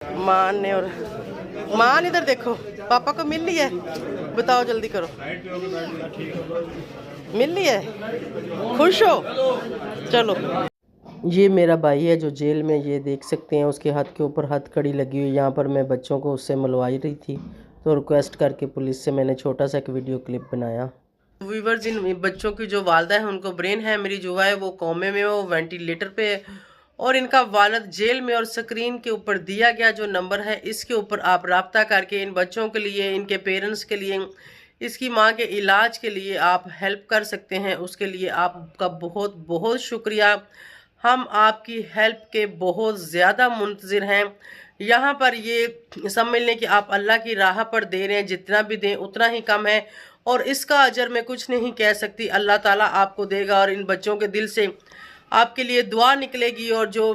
मान ने और मान इधर देखो, पापा को मिल ली है, बताओ जल्दी करो, मिल ली है, खुश हो? चलो। ये मेरा भाई है जो जेल में, ये देख सकते हैं उसके हाथ के ऊपर हथकड़ी लगी हुई। यहाँ पर मैं बच्चों को उससे मिलवाई रही थी, तो रिक्वेस्ट करके पुलिस से मैंने छोटा सा एक वीडियो क्लिप बनाया। व्यूअर्स, इन बच्चों की जो वालदा है उनको ब्रेन हैमरेज हुआ है, वो कोमे में, वो वेंटिलेटर पे है और इनका वालिद जेल में। और स्क्रीन के ऊपर दिया गया जो नंबर है, इसके ऊपर आप राब्ता करके इन बच्चों के लिए, इनके पेरेंट्स के लिए, इसकी माँ के इलाज के लिए आप हेल्प कर सकते हैं। उसके लिए आपका बहुत बहुत शुक्रिया। हम आपकी हेल्प के बहुत ज़्यादा मुंतज़िर हैं। यहाँ पर ये समझ लें कि आप अल्लाह की राह पर दे रहे हैं, जितना भी दें उतना ही कम है और इसका अजर मैं कुछ नहीं कह सकती। अल्लाह ताला आपको देगा और इन बच्चों के दिल से आपके लिए दुआ निकलेगी और जो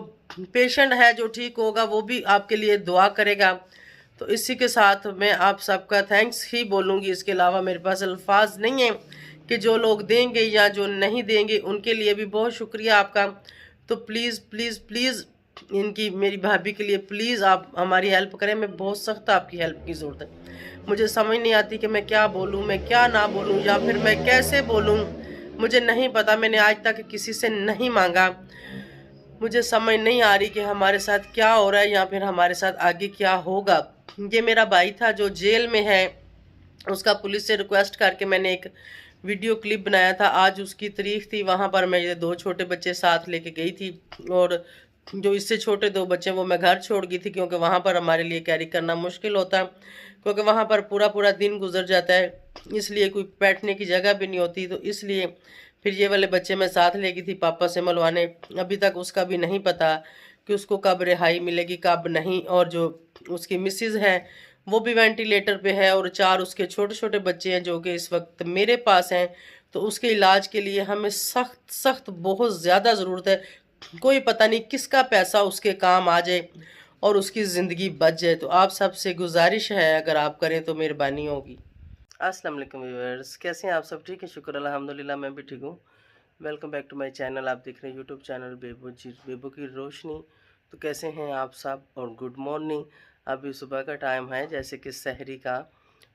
पेशेंट है जो ठीक होगा वो भी आपके लिए दुआ करेगा। तो इसी के साथ मैं आप सबका थैंक्स ही बोलूँगी, इसके अलावा मेरे पास अल्फाज नहीं है कि जो लोग देंगे या जो नहीं देंगे उनके लिए भी बहुत शुक्रिया आपका। तो प्लीज़ प्लीज़ प्लीज़ इनकी, मेरी भाभी के लिए प्लीज़ आप हमारी हेल्प करें। मैं बहुत सख्त आपकी हेल्प की ज़रूरत है। मुझे समझ नहीं आती कि मैं क्या बोलूँ, मैं क्या ना बोलूँ, या फिर मैं कैसे बोलूँ, मुझे नहीं पता। मैंने आज तक किसी से नहीं मांगा। मुझे समझ नहीं आ रही कि हमारे साथ क्या हो रहा है या फिर हमारे साथ आगे क्या होगा। ये मेरा भाई था जो जेल में है, उसका पुलिस से रिक्वेस्ट करके मैंने एक वीडियो क्लिप बनाया था। आज उसकी तारीख थी, वहाँ पर मैं ये 2 छोटे बच्चे साथ लेके गई थी और जो इससे छोटे 2 बच्चे वो मैं घर छोड़ गई थी, क्योंकि वहाँ पर हमारे लिए कैरी करना मुश्किल होता है, क्योंकि वहाँ पर पूरा पूरा दिन गुजर जाता है, इसलिए कोई बैठने की जगह भी नहीं होती। तो इसलिए फिर ये वाले बच्चे मैं साथ ले गई थी पापा से मिलवाने। अभी तक उसका भी नहीं पता कि उसको कब रिहाई मिलेगी कब नहीं। और जो उसकी मिसिज़ है वो भी वेंटिलेटर पे है और 4 उसके छोटे छोटे बच्चे हैं जो कि इस वक्त मेरे पास हैं। तो उसके इलाज के लिए हमें सख्त सख्त बहुत ज़्यादा ज़रूरत है। कोई पता नहीं किसका पैसा उसके काम आ जाए और उसकी ज़िंदगी बच जाए। तो आप सबसे गुजारिश है, अगर आप करें तो मेहरबानी होगी। अस्सलाम वालेकुम व्यूअर्स, कैसे हैं आप सब? ठीक है, शुक्र अल्हम्दुलिल्लाह, मैं भी ठीक हूँ। Welcome back to my channel. आप देख रहे हैं यूट्यूब चैनल बेबू की रोशनी। तो कैसे हैं आप सब और गुड मॉर्निंग। अभी सुबह का टाइम है जैसे कि सहरी का,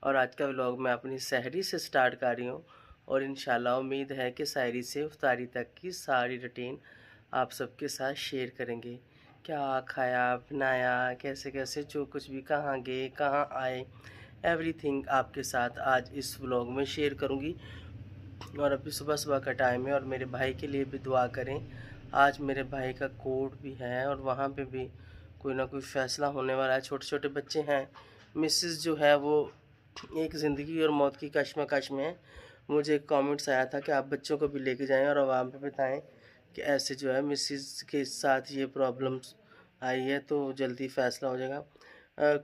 और आज का व्लॉग मैं अपनी सहरी से स्टार्ट कर रही हूँ और इंशाल्लाह उम्मीद है कि सहरी से इफ्तारी तक की सारी रूटीन आप सबके साथ शेयर करेंगे। क्या खाया बनाया, कैसे कैसे जो कुछ भी, कहाँ गए कहाँ आए, एवरीथिंग आपके साथ आज इस व्लॉग में शेयर करूँगी। और अभी सुबह सुबह का टाइम है और मेरे भाई के लिए भी दुआ करें। आज मेरे भाई का कोर्ट भी है और वहाँ पे भी कोई ना कोई फ़ैसला होने वाला है। छोटे छोटे बच्चे हैं, मिसेस जो है वो एक ज़िंदगी और मौत की कश्मकश में है। मुझे एक कमेंट्स आया था कि आप बच्चों को भी लेके जाएं और आवाम पे बताएं कि ऐसे जो है मिसेस के साथ ये प्रॉब्लम्स आई है, तो जल्दी फ़ैसला हो जाएगा।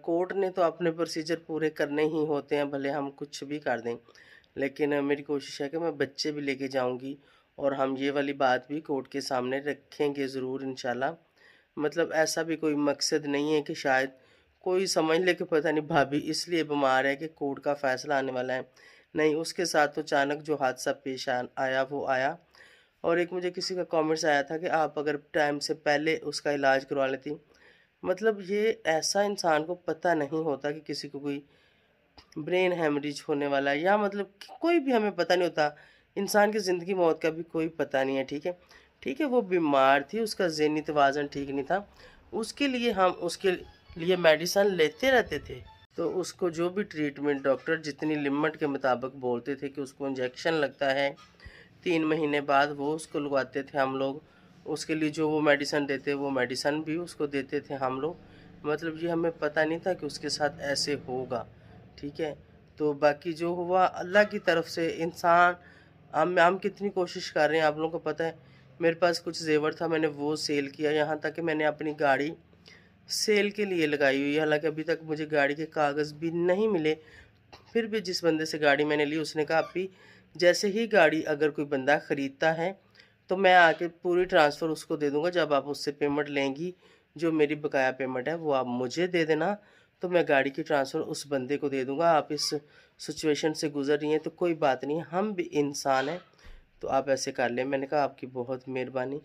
कोर्ट ने तो अपने प्रोसीजर पूरे करने ही होते हैं, भले हम कुछ भी कर दें, लेकिन मेरी कोशिश है कि मैं बच्चे भी लेके जाऊंगी और हम ये वाली बात भी कोर्ट के सामने रखेंगे ज़रूर इंशाल्लाह। मतलब ऐसा भी कोई मकसद नहीं है कि शायद कोई समझ ले कि पता नहीं भाभी इसलिए बीमार है कि कोर्ट का फ़ैसला आने वाला है। नहीं, उसके साथ तो अचानक जो हादसा पेश आया वो आया। और एक मुझे किसी का कमेंट्स आया था कि आप अगर टाइम से पहले उसका इलाज करवा लेती। मतलब ये ऐसा इंसान को पता नहीं होता कि किसी को कोई ब्रेन हेमरेज होने वाला है, या मतलब कि कोई भी हमें पता नहीं होता। इंसान की ज़िंदगी मौत का भी कोई पता नहीं है, ठीक है। ठीक है, वो बीमार थी, उसका ज़हनी तवाज़ुन ठीक नहीं था, उसके लिए हम उसके लिए मेडिसिन लेते रहते थे। तो उसको जो भी ट्रीटमेंट डॉक्टर जितनी लिमिट के मुताबिक बोलते थे कि उसको इंजेक्शन लगता है 3 महीने बाद, वो उसको लगवाते थे हम लोग। उसके लिए जो वो मेडिसिन देते वो मेडिसिन भी उसको देते थे हम लोग। मतलब ये हमें पता नहीं था कि उसके साथ ऐसे होगा, ठीक है। तो बाकी जो हुआ अल्लाह की तरफ से। इंसान हम कितनी कोशिश कर रहे हैं, आप लोगों को पता है। मेरे पास कुछ जेवर था, मैंने वो सेल किया, यहाँ तक कि मैंने अपनी गाड़ी सेल के लिए लगाई हुई है। हालांकि अभी तक मुझे गाड़ी के कागज़ भी नहीं मिले। फिर भी जिस बंदे से गाड़ी मैंने ली उसने कहा अभी जैसे ही गाड़ी अगर कोई बंदा ख़रीदता है तो मैं आके पूरी ट्रांसफ़र उसको दे दूँगा। जब आप उससे पेमेंट लेंगी, जो मेरी बकाया पेमेंट है वो आप मुझे दे देना, तो मैं गाड़ी की ट्रांसफ़र उस बंदे को दे दूँगा। आप इस सिचुएशन से गुज़र रही हैं तो कोई बात नहीं, हम भी इंसान हैं, तो आप ऐसे कर लें। मैंने कहा आपकी बहुत मेहरबानी।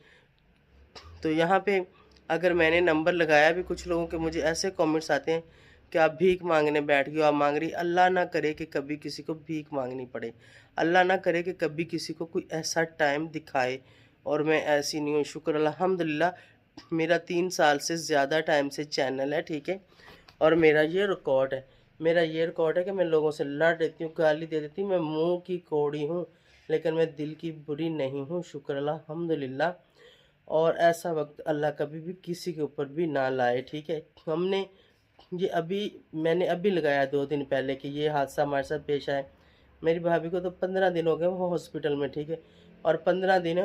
तो यहाँ पे अगर मैंने नंबर लगाया भी, कुछ लोगों के मुझे ऐसे कमेंट्स आते हैं कि आप भीख मांगने बैठ गए हो, आप मांग रही। अल्लाह ना करे कि कभी किसी को भीख मांगनी पड़े, अल्लाह ना करे कि कभी किसी को कोई ऐसा टाइम दिखाए और मैं ऐसी नहीं हूँ। शुक्र अल्हम्दुलिल्लाह, मेरा 3 साल से ज़्यादा टाइम से चैनल है, ठीक है। और मेरा ये रिकॉर्ड है, कि मैं लोगों से लड़ देती हूँ, गाली दे देती हूँ, मैं मुँह की कौड़ी हूँ लेकिन मैं दिल की बुरी नहीं हूँ। शुक्र अल्हम्दुलिल्लाह। और ऐसा वक्त अल्लाह कभी भी किसी के ऊपर भी ना लाए, ठीक है। हमने मैंने अभी लगाया 2 दिन पहले कि ये हादसा हमारे साथ पेश आए। मेरी भाभी को तो 15 दिन हो गए वो हॉस्पिटल में, ठीक है। और 15 दिन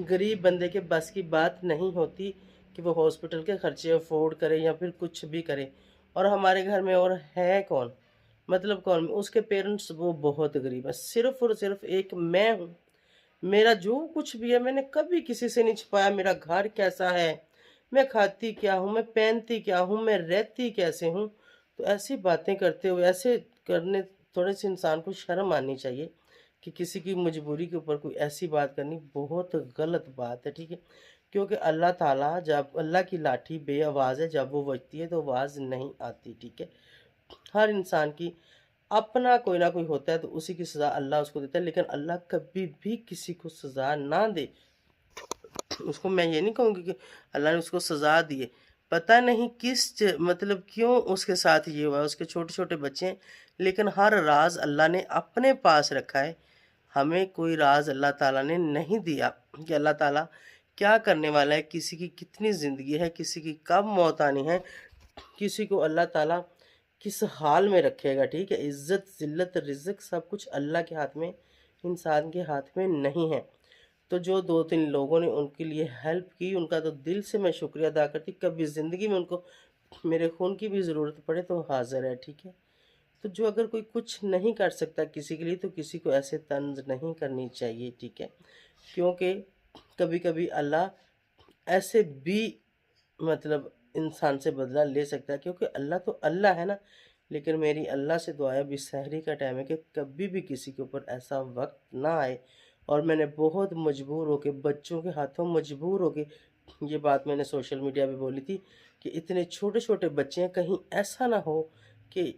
गरीब बंदे के बस की बात नहीं होती कि वो हॉस्पिटल के खर्चे अफोर्ड करे या फिर कुछ भी करे। और हमारे घर में और है कौन, मतलब कौन, उसके पेरेंट्स वो बहुत गरीब है, सिर्फ और सिर्फ एक मैं हूँ। मेरा जो कुछ भी है मैंने कभी किसी से नहीं छुपाया। मेरा घर कैसा है, मैं खाती क्या हूँ, मैं पहनती क्या हूँ, मैं रहती कैसे हूँ। तो ऐसी बातें करते हुए, ऐसे करने थोड़े से इंसान को शर्म आनी चाहिए कि किसी की मजबूरी के ऊपर कोई ऐसी बात करनी बहुत गलत बात है, ठीक है। क्योंकि अल्लाह ताला, जब अल्लाह की लाठी बेआवाज़ है, जब वो बजती है तो आवाज़ नहीं आती, ठीक है। हर इंसान की अपना कोई ना कोई होता है तो उसी की सज़ा अल्लाह उसको देता है, लेकिन अल्लाह कभी भी किसी को सज़ा ना दे। उसको मैं ये नहीं कहूँगी कि अल्लाह ने उसको सज़ा दी है, पता नहीं मतलब क्यों उसके साथ ये हुआ। उसके छोटे छोटे बच्चे हैं, लेकिन हर राज अल्लाह ने अपने पास रखा है। हमें कोई राज अल्लाह ताला ने नहीं दिया कि अल्लाह ताला क्या करने वाला है, किसी की कितनी ज़िंदगी है, किसी की कब मौत आनी है, किसी को अल्लाह ताला किस हाल में रखेगा, ठीक है। इज़्ज़त, ज़िल्लत, रिज़्क सब कुछ अल्लाह के हाथ में, इंसान के हाथ में नहीं है। तो जो 2-3 लोगों ने उनके लिए हेल्प की, उनका तो दिल से मैं शुक्रिया अदा करती। कभी ज़िंदगी में उनको मेरे खून की भी ज़रूरत पड़े तो हाज़िर है, ठीक है। तो जो अगर कोई कुछ नहीं कर सकता किसी के लिए, तो किसी को ऐसे तंज नहीं करनी चाहिए, ठीक है। क्योंकि कभी कभी अल्लाह ऐसे भी मतलब इंसान से बदला ले सकता है, क्योंकि अल्लाह तो अल्लाह है ना। लेकिन मेरी अल्लाह से दुआ है, अभी सहरी का टाइम है, कि कभी भी किसी के ऊपर ऐसा वक्त ना आए। और मैंने बहुत मजबूर होके, बच्चों के हाथों मजबूर होके, ये बात मैंने सोशल मीडिया पे बोली थी कि इतने छोटे छोटे बच्चे हैं, कहीं ऐसा ना हो कि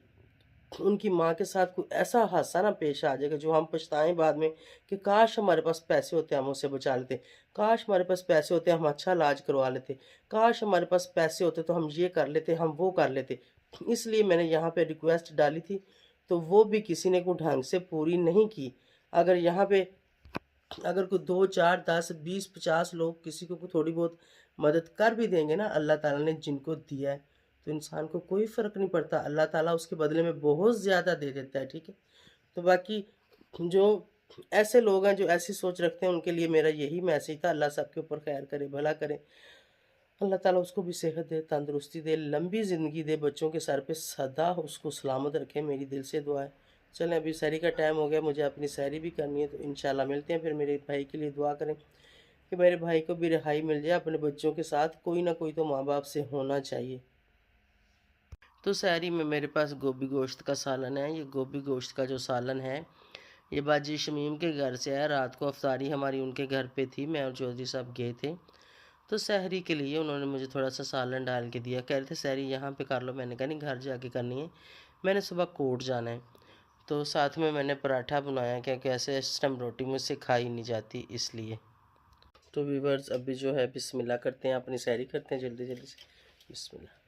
उनकी माँ के साथ कोई ऐसा हादसा ना पेश आ जाएगा जो हम पछताएं बाद में कि काश हमारे पास पैसे होते हम उसे बचा लेते, काश हमारे पास पैसे होते हम अच्छा इलाज करवा लेते, काश हमारे पास पैसे होते तो हम ये कर लेते, हम वो कर लेते। इसलिए मैंने यहाँ पे रिक्वेस्ट डाली थी, तो वो भी किसी ने को ढंग से पूरी नहीं की। अगर यहाँ पे अगर कोई 2, 4, 10, 20, 50 लोग किसी को थोड़ी बहुत मदद कर भी देंगे ना, अल्लाह ताला ने जिनको दिया है, तो इंसान को कोई फ़र्क नहीं पड़ता, अल्लाह ताला उसके बदले में बहुत ज़्यादा दे देता है, ठीक है। तो बाकी जो ऐसे लोग हैं जो ऐसी सोच रखते हैं, उनके लिए मेरा यही मैसेज था। अल्लाह सबके ऊपर खैर करे, भला करे। अल्लाह ताला उसको भी सेहत दे, तंदुरुस्ती दे, लंबी ज़िंदगी दे, बच्चों के सर पे सदा उसको सलामत रखे, मेरी दिल से दुआ है। चलें, अभी सहरी का टाइम हो गया, मुझे अपनी सहरी भी करनी है, तो इंशाल्लाह मिलते हैं फिर। मेरे भाई के लिए दुआ करें कि मेरे भाई को भी रिहाई मिल जाए। अपने बच्चों के साथ कोई ना कोई तो माँ बाप से होना चाहिए। तो सहरी में मेरे पास गोभी गोश्त का सालन है। ये गोभी गोश्त का जो सालन है, ये बाजी शमीम के घर से है। रात को अफ्तारी हमारी उनके घर पे थी, मैं और चौधरी साहब गए थे, तो सहरी के लिए उन्होंने मुझे थोड़ा सा सालन डाल के दिया। कह रहे थे सहरी यहाँ पे कर लो, मैंने कहा नहीं, घर जाके करनी है, मैंने सुबह कोर्ट जाना है। तो साथ में मैंने पराठा बनाया, क्योंकि ऐसे इस टाइम रोटी मुझसे खाई नहीं जाती, इसलिए। तो व्यूअर्स, अभी जो है बिस्मिल्लाह करते हैं, अपनी सहरी करते हैं जल्दी जल्दी से। बिस्मिल्लाह।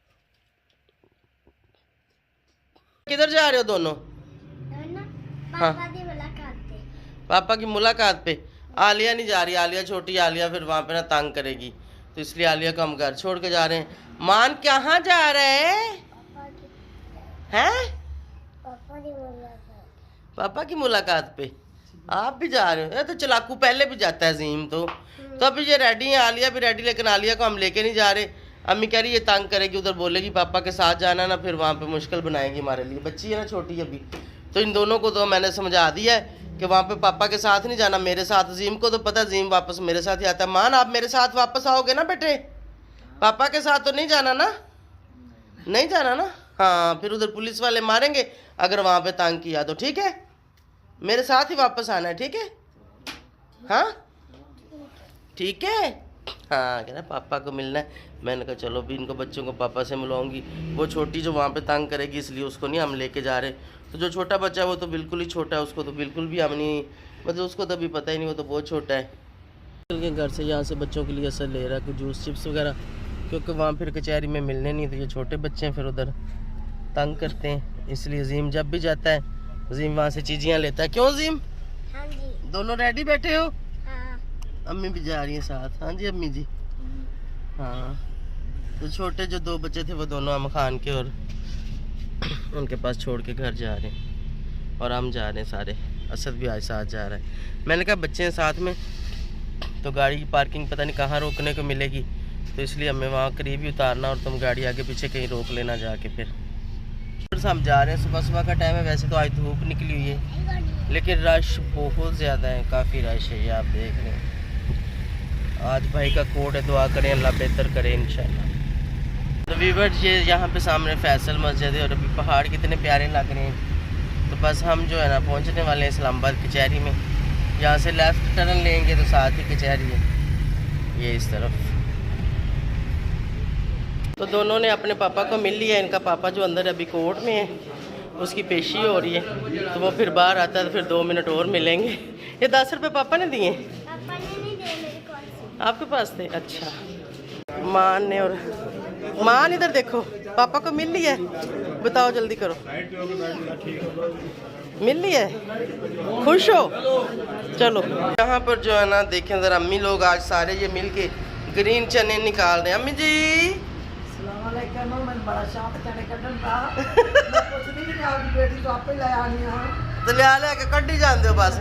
किधर जा रहे हो दोनों? हाँ, पापा की मुलाकात पे। आलिया नहीं जा रही, आलिया छोटी, आलिया फिर वहाँ पे ना तंग करेगी, तो इसलिए आलिया को हम घर छोड़ के जा रहे हैं। मान कहाँ जा रहे हैं? पापा की मुलाकात पे आप भी जा रहे हो? तो चलाकू पहले भी जाता है जीम तो अभी ये रेडी है, आलिया भी रेडी, लेकिन आलिया को हम लेके नहीं जा रहे। अम्मी कह रही ये तंग करेगी, उधर बोलेगी पापा के साथ जाना ना, फिर वहाँ पे मुश्किल बनाएगी हमारे लिए, बच्ची है ना छोटी अभी। तो इन दोनों को तो मैंने समझा दिया है कि वहाँ पे पापा के साथ नहीं जाना, मेरे साथ। जीम को तो पता है जीम वापस मेरे साथ ही आता है। मान, आप मेरे साथ वापस आओगे ना बेटे? पापा के साथ तो नहीं जाना ना? नहीं जाना ना? हाँ, फिर उधर पुलिस वाले मारेंगे अगर वहाँ पे तंग किया तो, ठीक है। मेरे साथ ही वापस आना है, ठीक है? हाँ ठीक है। हाँ। हाँ कह रहा पापा को मिलना है। मैंने कहा चलो भी इनको बच्चों को पापा से मिलवाऊंगी। वो छोटी जो वहाँ पे तंग करेगी इसलिए उसको नहीं हम लेके जा रहे। तो जो छोटा बच्चा है वो तो बिल्कुल ही छोटा है, उसको तो बिल्कुल भी हम नहीं, मतलब उसको तो अभी पता ही नहीं, वो तो बहुत छोटा है। के घर से यहाँ से बच्चों के लिए असर ले रहा है कुछ जूस चिप्स वगैरह, क्योंकि वहाँ फिर कचहरी में मिलने नहीं, तो ये छोटे बच्चे हैं फिर उधर तंग करते हैं, इसलिए जीम जब भी जाता है जीम वहाँ से चीज़ियाँ लेता है। क्यों जीम? हाँ जी। दोनों रेडी बैठे हो? हाँ। अम्मी भी जा रही हैं साथ। हाँ जी अम्मी जी। हाँ तो छोटे जो दो बच्चे थे वो दोनों अम खान के और उनके पास छोड़ के घर जा रहे हैं, और हम जा रहे हैं सारे। असद भी आज साथ जा रहा है। मैंने कहा बच्चे हैं साथ में तो गाड़ी की पार्किंग पता नहीं कहाँ रोकने को मिलेगी, तो इसलिए हमें वहाँ करीब ही उतारना और तुम गाड़ी आगे पीछे कहीं रोक लेना जाके। फिर हम जा रहे हैं, सुबह सुबह का टाइम है। वैसे तो आज धूप निकली हुई है लेकिन रश बहुत ज़्यादा है, काफ़ी रश है, ये आप देख रहे हैं। आज भाई का कोड है, दुआ करें अल्लाह बेहतर करे इंशाल्लाह। तो वीवर्स ये यहाँ पे सामने फैसल मस्जिद है और अभी पहाड़ कितने प्यारे लग रहे हैं। तो बस हम जो है ना पहुँचने वाले हैं इस्लामाबाद कचहरी में। यहाँ से लेफ़्ट टर्न लेंगे तो साथ ही कचहरी है, ये इस तरफ। तो दोनों ने अपने पापा को मिल लिया। इनका पापा जो अंदर अभी कोर्ट में है उसकी पेशी हो रही है, तो वो फिर बाहर आता है तो फिर 2 मिनट और मिलेंगे। ये 10 रुपये पापा ने दिए? पापा ने नहीं दिए, मेरे पास। आपके पास थे? अच्छा। मान ने और मान इधर देखो, पापा को मिल लिया है, बताओ जल्दी करो। मिल लिया है, खुश हो? चलो यहाँ पर जो है ना देखें ज़रा, अम्मी लोग आज सारे ये मिल के ग्रीन चने निकाल रहे हैं। अम्मी जी तो लिया के कड्डी जान दो बस।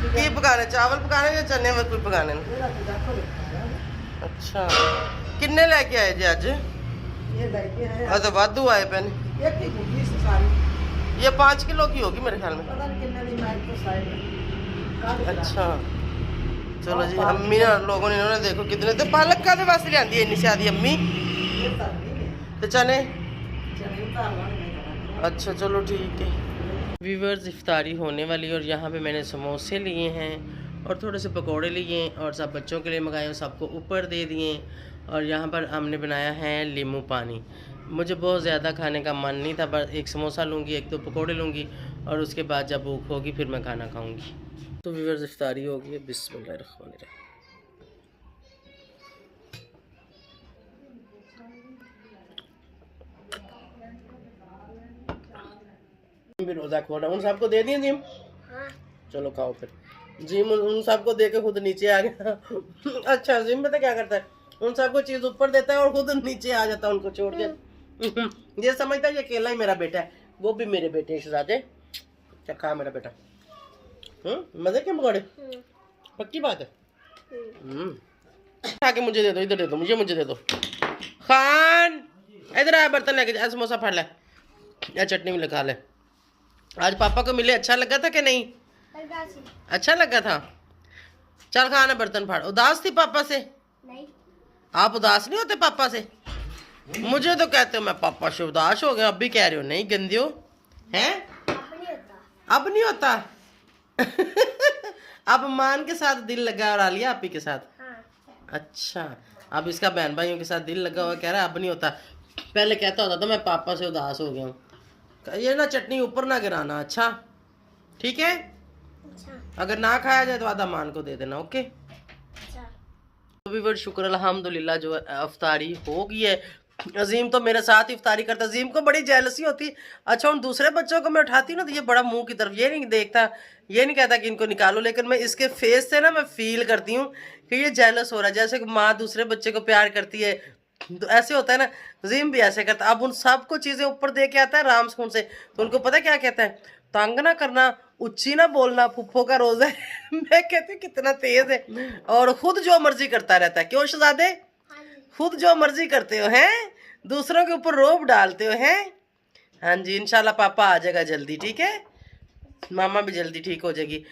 की पकाने, चावल पकाने या चने में कोई पकाने? अच्छा किन्ने लेके आए जी अज? तो वाधू आए पैन। ये 5 किलो की होगी मेरे ख्याल में। अच्छा चलो जी। अम्मी ना लोगों ने इन्होंने देखो कितने, तो पालक का वास्ते लिया इन्नी स्यादी अम्मी तो चने। अच्छा चलो ठीक है। वीवर्स इफ्तारी होने वाली और यहाँ पे मैंने समोसे लिए हैं और थोड़े से पकोड़े लिए हैं और सब बच्चों के लिए मंगाए और सबको ऊपर दे दिए। और यहाँ पर हमने बनाया है नींबू पानी। मुझे बहुत ज़्यादा खाने का मन नहीं था, बस एक समोसा लूँगी, एक 2 पकोड़े लूँगी और उसके बाद जब भूख होगी फिर मैं खाना खाऊँगी। तो वीवर्स इफ्तारी हो गई है। बिस्मिल्लाहिर्रहमानिर्रहीम। भी रोज़ा खोल रहा हूँ। उन सबको दे दिए जिम? हाँ। चलो खाओ फिर। जिम उन सबको दे के खुद नीचे आ गया। अच्छा जिम पता क्या करता है, उन सबको चीज़ ऊपर देता है और खुद नीचे आ जाता है उनको छोड़ के। ये समझता है ये अकेला ही मेरा बेटा है, वो भी मेरे बेटे हैं शहजादे। क्या खा मेरा बेटा? मजे के पकौड़े? पक्की बात है। आके मुझे दे दो, इधर दे दो, मुझे दे दो। खान इधर आया, बर्तन लेके जा, समोसा फाड़ ले या चटनी भी लगा ले। आज पापा को मिले, अच्छा लगा था कि नहीं? अच्छा लगा था। चल खाना बर्तन फाड़। उदास थी पापा से? नहीं। आप उदास नहीं होते पापा से? मुझे तो कहते हो मैं पापा से उदास हो गया, अब भी कह रहे हो नहीं गंदे हो हैं? अब नहीं होता। अब मान के साथ दिल लगा और आलिया आपी के साथ? हाँ। अच्छा अब इसका बहन भाइयों के साथ दिल लगा हुआ, कह रहा है अब नहीं होता। पहले कहता होता था मैं पापा से उदास हो गया हूँ। ये ना चटनी ऊपर ना गिराना, अच्छा ठीक है? अच्छा। अगर ना खाया जाए तो आधा मान को दे देना, ओके? अच्छा। तो भी बड़ी शुक्र अल्हम्दुलिल्लाह जो अफ्तारी हो गई है। अजीम तो मेरे साथ इफ्तारी करता, अजीम को बड़ी जेलसी होती। अच्छा उन दूसरे बच्चों को मैं उठाती ना तो ये बड़ा मुंह की तरफ ये नहीं देखता, ये नहीं कहता कि इनको निकालो, लेकिन मैं इसके फेस से ना मैं फील करती हूँ कि ये जेलस हो रहा है। जैसे माँ दूसरे बच्चे को प्यार करती है तो ऐसे होता है ना, अजीम भी ऐसे करता है। अब उन सबको चीज़ें ऊपर दे के आता है राम सुकून से, तो उनको पता क्या कहता है, तंग ना करना, उच्ची ना बोलना, फुफ्फो का रोज़ा है। मैं कहती हूँ कितना तेज है और खुद जो मर्जी करता रहता है। क्यों शहजादे? खुद जो मर्जी करते हो हैं, दूसरों के ऊपर रोब डालते हो हैं। हाँ जी इंशाल्लाह पापा आ जाएगा जल्दी, ठीक है? मामा भी जल्दी ठीक हो जाएगी।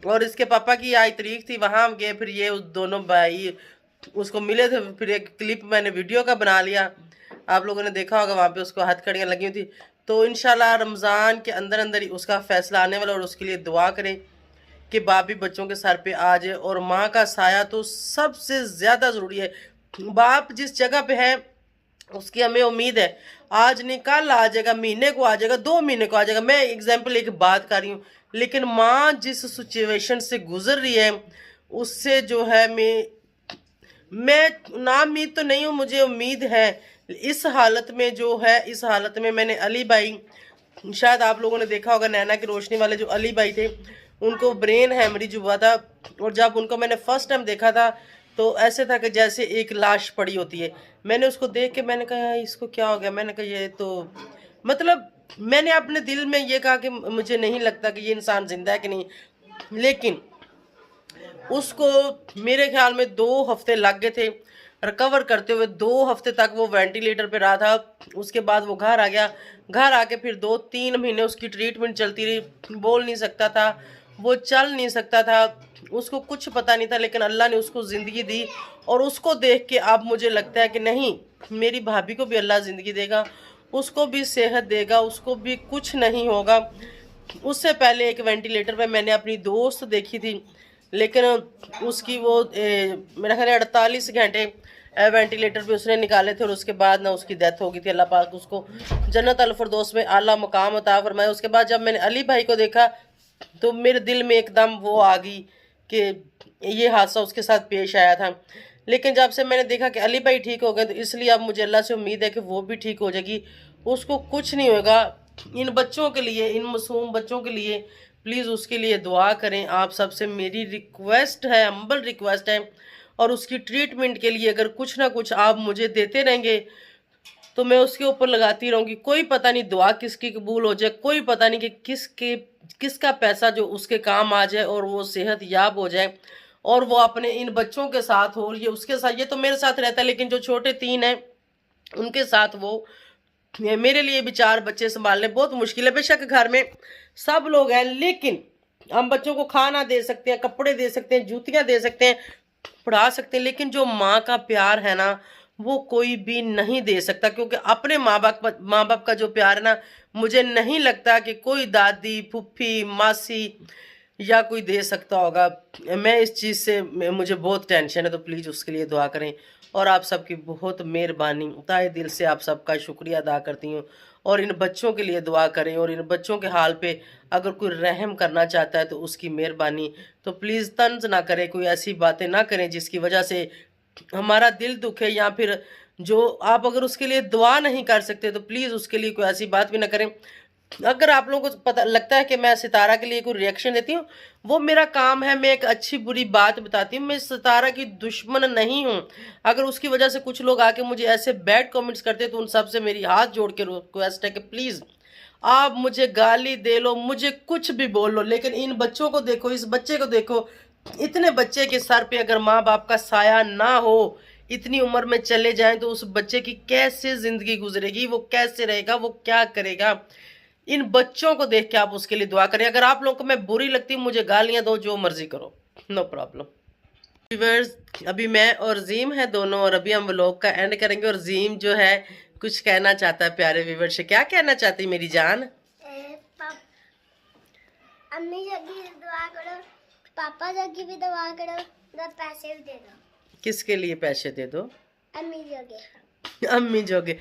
और इसके पापा की आज तारीख थी, वहाँ गए, फिर ये उस दोनों भाई उसको मिले थे, फिर एक क्लिप मैंने वीडियो का बना लिया, आप लोगों ने देखा होगा, वहाँ पे उसको हथकड़ियाँ लगी हुई थी। तो इंशाल्लाह रमज़ान के अंदर अंदर ही उसका फ़ैसला आने वाला और उसके लिए दुआ करें कि बाप भी बच्चों के सर पे आ जाए, और माँ का साया तो सबसे ज़्यादा ज़रूरी है। बाप जिस जगह पे है उसकी हमें उम्मीद है आज नहीं कल आ जाएगा, महीने को आ जाएगा, 2 महीने को आ जाएगा, मैं एग्जाम्पल एक बात कर रही हूँ। लेकिन माँ जिस सिचुएशन से गुजर रही है उससे जो है मैं ना उम्मीद तो नहीं हूँ, मुझे उम्मीद है। इस हालत में जो है, इस हालत में मैंने अली भाई, शायद आप लोगों ने देखा होगा नैना की रोशनी वाले जो अली भाई थे, उनको ब्रेन हैमरेज हुआ था, और जब उनको मैंने फर्स्ट टाइम देखा था तो ऐसे था कि जैसे एक लाश पड़ी होती है। मैंने उसको देख के मैंने कहा इसको क्या हो गया, मैंने कहा ये तो मतलब मैंने अपने दिल में ये कहा कि मुझे नहीं लगता कि ये इंसान जिंदा है कि नहीं। लेकिन उसको मेरे ख्याल में 2 हफ्ते लग गए थे रिकवर करते हुए, 2 हफ्ते तक वो वेंटिलेटर पे रहा था। उसके बाद वो घर आ गया, घर आके फिर 2-3 महीने उसकी ट्रीटमेंट चलती रही। बोल नहीं सकता था, वो चल नहीं सकता था, उसको कुछ पता नहीं था, लेकिन अल्लाह ने उसको ज़िंदगी दी। और उसको देख के अब मुझे लगता है कि नहीं, मेरी भाभी को भी अल्लाह ज़िंदगी देगा, उसको भी सेहत देगा, उसको भी कुछ नहीं होगा। उससे पहले एक वेंटिलेटर पे मैंने अपनी दोस्त देखी थी, लेकिन उसकी वो मेरा ख्याल 48 घंटे वेंटिलेटर पे उसने निकाले थे, और उसके बाद ना उसकी डेथ हो गई थी। अल्लाह पाक उसको जन्नत अल फिरदौस में आला मकाम अता फरमाए। उसके बाद जब मैंने अली भाई को देखा तो मेरे दिल में एकदम वो आ गई कि ये हादसा उसके साथ पेश आया था। लेकिन जब से मैंने देखा कि अली भाई ठीक हो गए, तो इसलिए अब मुझे अल्लाह से उम्मीद है कि वो भी ठीक हो जाएगी, उसको कुछ नहीं होगा। इन बच्चों के लिए, इन मासूम बच्चों के लिए प्लीज़ उसके लिए दुआ करें। आप सबसे मेरी रिक्वेस्ट है, हम्बल रिक्वेस्ट है। और उसकी ट्रीटमेंट के लिए अगर कुछ ना कुछ आप मुझे देते रहेंगे तो मैं उसके ऊपर लगाती रहूँगी। कोई पता नहीं दुआ किसकी कबूल हो जाए, कोई पता नहीं कि किसका पैसा जो उसके काम आ जाए और वो सेहत याब हो जाए, और वो अपने इन बच्चों के साथ हो, ये उसके साथ, ये तो मेरे साथ रहता है, लेकिन जो छोटे 3 हैं उनके साथ वो, मेरे लिए भी 4 बच्चे संभालने बहुत मुश्किल है। बेशक घर में सब लोग हैं, लेकिन हम बच्चों को खाना दे सकते हैं, कपड़े दे सकते हैं, जूतियाँ दे सकते हैं, पढ़ा सकते हैं, लेकिन जो माँ का प्यार है ना वो कोई भी नहीं दे सकता। क्योंकि अपने माँ बाप का जो प्यार है ना, मुझे नहीं लगता कि कोई दादी, फूफी, मासी या कोई दे सकता होगा। मैं इस चीज़ से मुझे बहुत टेंशन है, तो प्लीज़ उसके लिए दुआ करें। और आप सबकी बहुत मेहरबानी, तहे दिल से आप सबका शुक्रिया अदा करती हूँ। और इन बच्चों के लिए दुआ करें, और इन बच्चों के हाल पे अगर कोई रहम करना चाहता है तो उसकी मेहरबानी, तो प्लीज़ तंज ना करें, कोई ऐसी बातें ना करें जिसकी वजह से हमारा दिल दुखे, या फिर जो आप अगर उसके लिए दुआ नहीं कर सकते तो प्लीज़ उसके लिए कोई ऐसी बात भी ना करें। अगर आप लोगों को पता लगता है कि मैं सितारा के लिए कोई रिएक्शन देती हूँ, वो मेरा काम है, मैं एक अच्छी बुरी बात बताती हूँ, मैं सितारा की दुश्मन नहीं हूँ। अगर उसकी वजह से कुछ लोग आके मुझे ऐसे बैड कमेंट्स करते तो उन सब से मेरी हाथ जोड़ के रिक्वेस्ट है कि प्लीज़ आप मुझे गाली दे लो, मुझे कुछ भी बोल लो, लेकिन इन बच्चों को देखो, इस बच्चे को देखो। इतने बच्चे के सर पे अगर माँ बाप का साया ना हो, इतनी उम्र में चले जाएं, तो उस बच्चे की कैसे ज़िंदगी गुजरेगी, वो कैसे रहेगा, वो क्या करेगा। इन बच्चों को देख के आप उसके लिए दुआ करें। अगर आप लोगों को मैं बुरी लगती हूँ, मुझे गालियाँ दो, जो मर्जी करो, नो प्रॉब्लम। व्यूअर्स, अभी मैं और जीम है दोनों, और अभी हम व्लॉग का एंड करेंगे। और जीम जो है कुछ कहना चाहता है प्यारे व्यूअर्स से। क्या कहना चाहती मेरी जान? अम्मी जगी दुआ करो, पापा जगी भी दुआ करो, और पैसे भी दे दो। किसके लिए पैसे दे दो? अम्मी जगे। अम्मी जोगे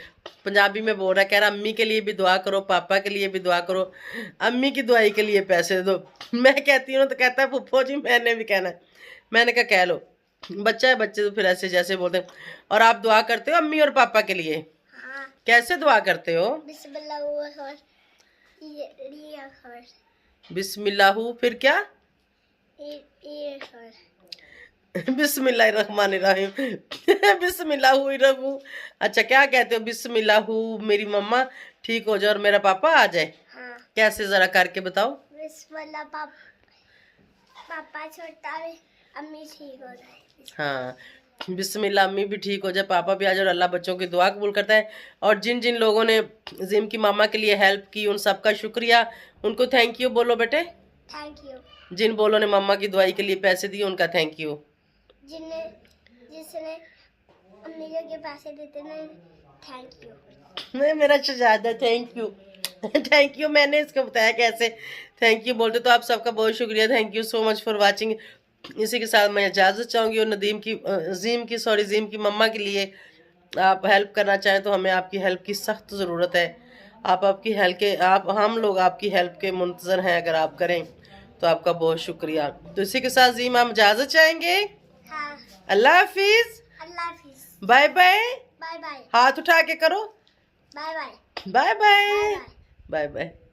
पंजाबी में बोल रहा, कह रहा अम्मी के लिए भी दुआ करो, पापा के लिए भी दुआ करो, अम्मी की दुआई के लिए पैसे दो। मैं कहती हूँ तो कहता है फुफ्फो जी मैंने भी कहना है। मैंने कहा कह लो, बच्चा है, बच्चे तो फिर ऐसे जैसे बोलते हैं। और आप दुआ करते हो अम्मी और पापा के लिए? हाँ। कैसे दुआ करते हो? बिस्मिल्लाहु, फिर क्या? बिस्मिल्लाहिर्रहमानिर्रहीम। बिस्मिल्लाहु। अच्छा, क्या कहते हो? बिस्मिल्लाहु, मेरी मम्मा ठीक हो जाए और मेरा पापा आ जाए। हाँ। कैसे जरा करके बताओ। बिस्मिल्लाह, पापा छोटा है, अम्मी ठीक हो जाए। हाँ, बिस्मिल्लाह, अम्मी भी ठीक हो जाए, पापा भी आ जाए, और अल्लाह बच्चों की दुआ कबूल करता है। और जिन जिन लोगों ने जिम की मामा के लिए हेल्प की, उन सबका शुक्रिया, उनको थैंक यू बोलो बेटे। Thank you. जिन बोलों ने मम्मा की दवाई के लिए पैसे दिए, उनका थैंक यू। जिसने अम्मी के पैसे देते ना, थैंक यू। नहीं, मेरा शहजादा, थैंक यू। Thank you. मैंने इसको बताया कैसे। थैंक यू बोलते, तो आप सबका बहुत शुक्रिया, thank you so much for watching. इसी के साथ मैं इजाज़त चाहूँगी, और ज़ीम की मम्मा के लिए आप हेल्प करना चाहें तो हमें आपकी हेल्प की सख्त ज़रूरत है। आप हम लोग आपकी हेल्प के मुंतज़र हैं, अगर आप करें तो आपका बहुत शुक्रिया। तो इसी के साथ ज़ीम हम इजाज़त चाहेंगे। हाँ, अल्लाह हाफिज़, अल्लाह हाफिज, बाय बाय, बाय बाय, हाथ उठा के करो, bye bye, bye bye, bye bye. Bye bye.